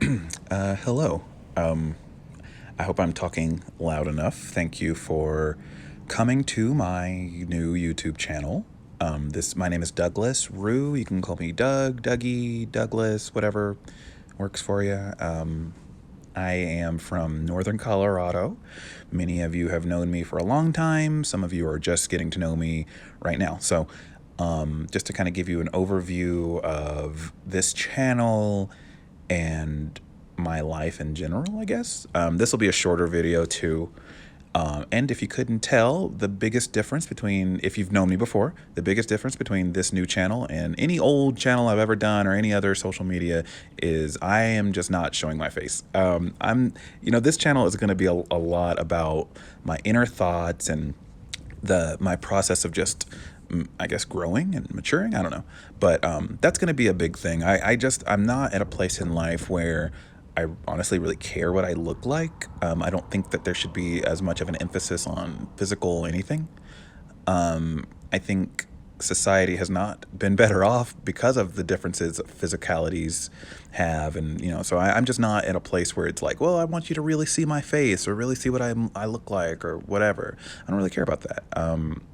Hello. Um, I hope I'm talking loud enough. Thank you for coming to my new YouTube channel. My name is Douglas Rue. You can call me Doug, Dougie, Douglas, whatever works for you. I am from Northern Colorado. Many of you have known me for a long time. Some of you are just getting to know me right now. So, just to kind of give you an overview of this channel and my life in general, I guess. This will be a shorter video too. And if you couldn't tell, the biggest difference between, if you've known me before, the biggest difference between this new channel and any old channel I've ever done or any other social media is I am just not showing my face. This channel is going to be a lot about my inner thoughts and my process of just, I guess, growing and maturing. I don't know, but that's going to be a big thing. I'm not at a place in life where I honestly really care what I look like. I don't think that there should be as much of an emphasis on physical anything. I think society has not been better off because of the differences physicalities have, and so I'm just not in a place where it's like, well, I want you to really see my face or really see what I look like or whatever. I don't really care about that.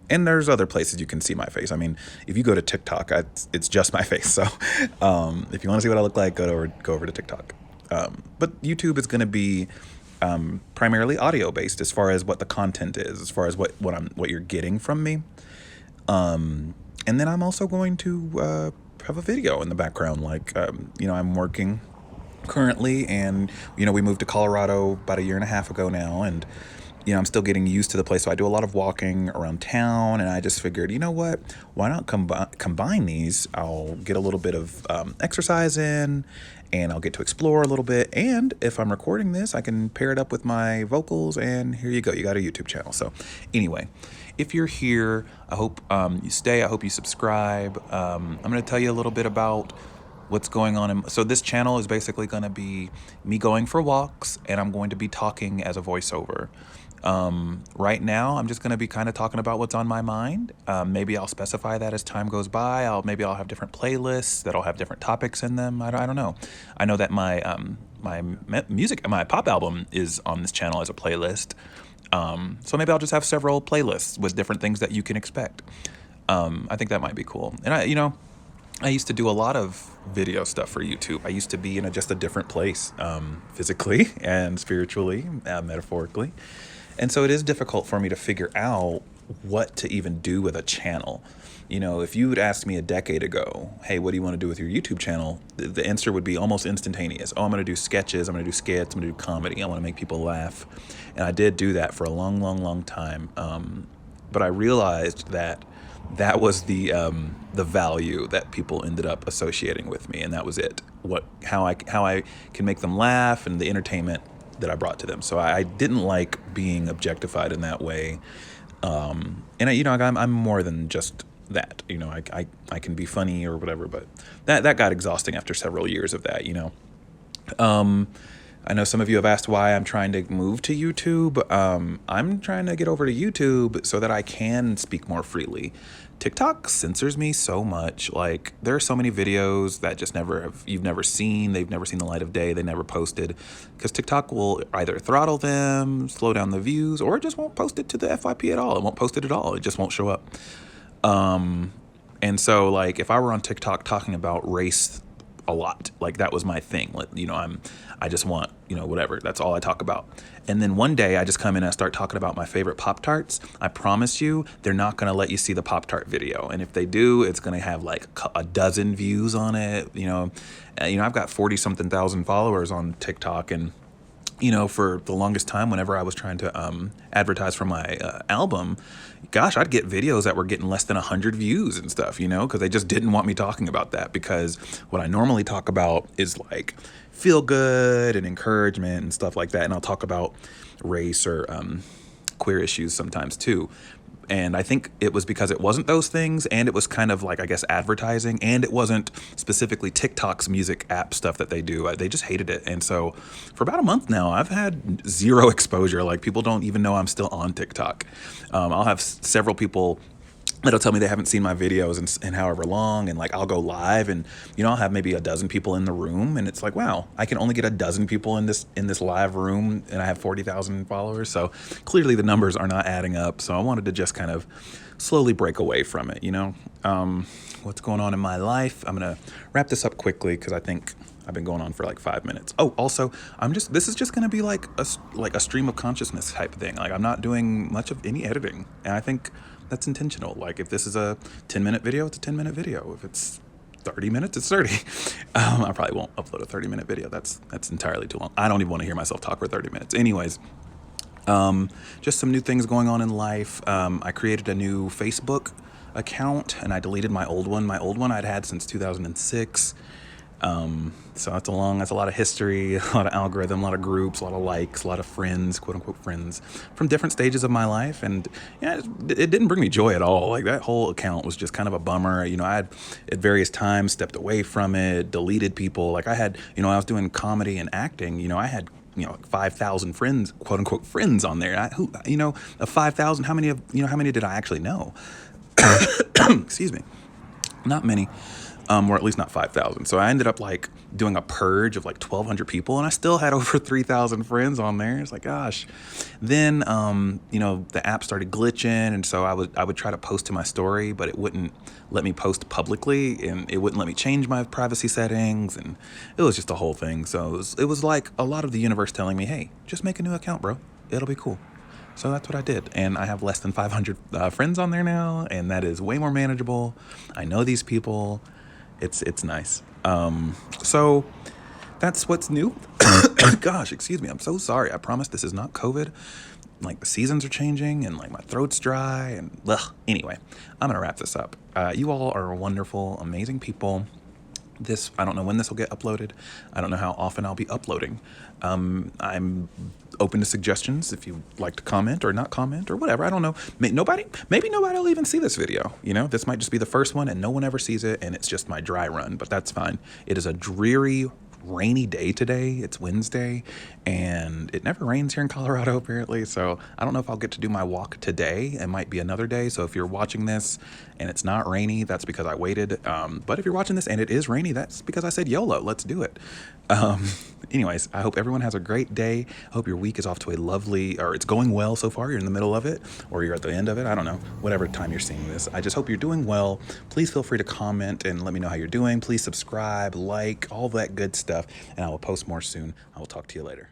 And there's other places you can see my face. I mean, if you go to TikTok, it's just my face. So if you want to see what I look like, go over to TikTok. But YouTube is going to be primarily audio based as far as what the content is, as far as what you're getting from me. And then I'm also going to have a video in the background. I'm working currently, and we moved to Colorado about 1.5 years ago now, and I'm still getting used to the place. So I do a lot of walking around town, and I just figured, you know what, why not combine these? I'll get a little bit of exercise in, and I'll get to explore a little bit. And if I'm recording this, I can pair it up with my vocals, and here you go. You got a YouTube channel. So anyway, if you're here, I hope you stay. I hope you subscribe. I'm going to tell you a little bit about what's going on. So this channel is basically going to be me going for walks, and I'm going to be talking as a voiceover. Right now, I'm just going to be kind of talking about what's on my mind. Maybe I'll specify that as time goes by. Maybe I'll have different playlists that'll have different topics in them. I don't know. I know that my pop album is on this channel as a playlist. So maybe I'll just have several playlists with different things that you can expect. I think that might be cool. And I used to do a lot of video stuff for YouTube. I used to be in just a different place, physically and spiritually, metaphorically. And so it is difficult for me to figure out what to even do with a channel. If you would ask me a decade ago, hey, what do you want to do with your YouTube channel? The answer would be almost instantaneous. Oh, I'm going to do sketches. I'm going to do skits. I'm going to do comedy. I want to make people laugh. And I did do that for a long, long, long time. But I realized that was the value that people ended up associating with me, and that was it. How I can make them laugh and the entertainment that I brought to them. So I didn't like being objectified in that way. And I'm more than just that. I can be funny or whatever, but that got exhausting after several years of that. I know some of you have asked why I'm trying to move to YouTube. I'm trying to get over to YouTube so that I can speak more freely. TikTok censors me so much. Like, there are so many videos that just you've never seen. They've never seen the light of day. They never posted, because TikTok will either throttle them, slow down the views, or it just won't post it to the FYP at all. It won't post it at all. It just won't show up. And so, like, if I were on TikTok talking about race a lot, like, that was my thing. I just want, whatever. That's all I talk about. And then one day I just come in and I start talking about my favorite Pop-Tarts. I promise you, they're not going to let you see the Pop-Tart video. And if they do, it's going to have like a dozen views on it. I've got 40-something thousand followers on TikTok, and for the longest time, whenever I was trying to advertise for my album, gosh, I'd get videos that were getting less than 100 views and stuff, because they just didn't want me talking about that, because what I normally talk about is like feel good and encouragement and stuff like that. And I'll talk about race or queer issues sometimes too. And I think it was because it wasn't those things, and it was kind of like, I guess, advertising, and it wasn't specifically TikTok's music app stuff that they do. They just hated it. And so for about a month now, I've had zero exposure. Like, people don't even know I'm still on TikTok. I'll have several people it'll tell me they haven't seen my videos in however long, and like I'll go live, and I'll have maybe a dozen people in the room, and it's like, wow, I can only get a dozen people in this live room, and I have 40,000 followers. So clearly the numbers are not adding up. So I wanted to just kind of slowly break away from it. What's going on in my life? I'm gonna wrap this up quickly because I think I've been going on for like 5 minutes. Oh, also, this is just gonna be like a stream of consciousness type thing. Like, I'm not doing much of any editing, and I think that's intentional. Like, if this is a 10-minute video, it's a 10-minute video. If it's 30 minutes, it's 30. I probably won't upload a 30-minute video. That's entirely too long. I don't even want to hear myself talk for 30 minutes. Anyways, just some new things going on in life. I created a new Facebook account, and I deleted my old one. My old one I'd had since 2006. So that's a lot of history, a lot of algorithm, a lot of groups, a lot of likes, a lot of friends, quote unquote friends from different stages of my life. And yeah, it didn't bring me joy at all. Like, that whole account was just kind of a bummer. I had at various times stepped away from it, deleted people. Like, I had, I was doing comedy and acting, I had, like 5,000 friends, quote unquote friends on there. Of 5,000, how many did I actually know? Excuse me. Not many. Or at least not 5,000. So I ended up like doing a purge of like 1,200 people, and I still had over 3,000 friends on there. It's like, gosh. Then, the app started glitching, and so I would try to post to my story, but it wouldn't let me post publicly, and it wouldn't let me change my privacy settings, and it was just a whole thing. So it was like a lot of the universe telling me, hey, just make a new account, bro. It'll be cool. So that's what I did, and I have less than 500 friends on there now, and that is way more manageable. I know these people. It's nice. So that's what's new. Gosh, excuse me. I'm so sorry. I promise this is not COVID. Like, the seasons are changing, and like my throat's dry, and anyway, I'm gonna wrap this up. You all are wonderful, amazing people. I don't know when this will get uploaded. I don't know how often I'll be uploading. I'm open to suggestions if you'd like to comment or not comment or whatever. I don't know. Maybe nobody will even see this video. This might just be the first one and no one ever sees it, and it's just my dry run, but that's fine. It is a dreary, rainy day today. It's Wednesday, and it never rains here in Colorado apparently, so I don't know if I'll get to do my walk today. It might be another day. So if you're watching this and it's not rainy, that's because I waited. But if you're watching this and it is rainy, that's because I said YOLO, let's do it. Anyways, I hope everyone has a great day. I hope your week is off to or it's going well so far. You're in the middle of it, or you're at the end of it. I don't know, whatever time you're seeing this. I just hope you're doing well. Please feel free to comment and let me know how you're doing. Please subscribe, like, all that good stuff, and I will post more soon. I will talk to you later.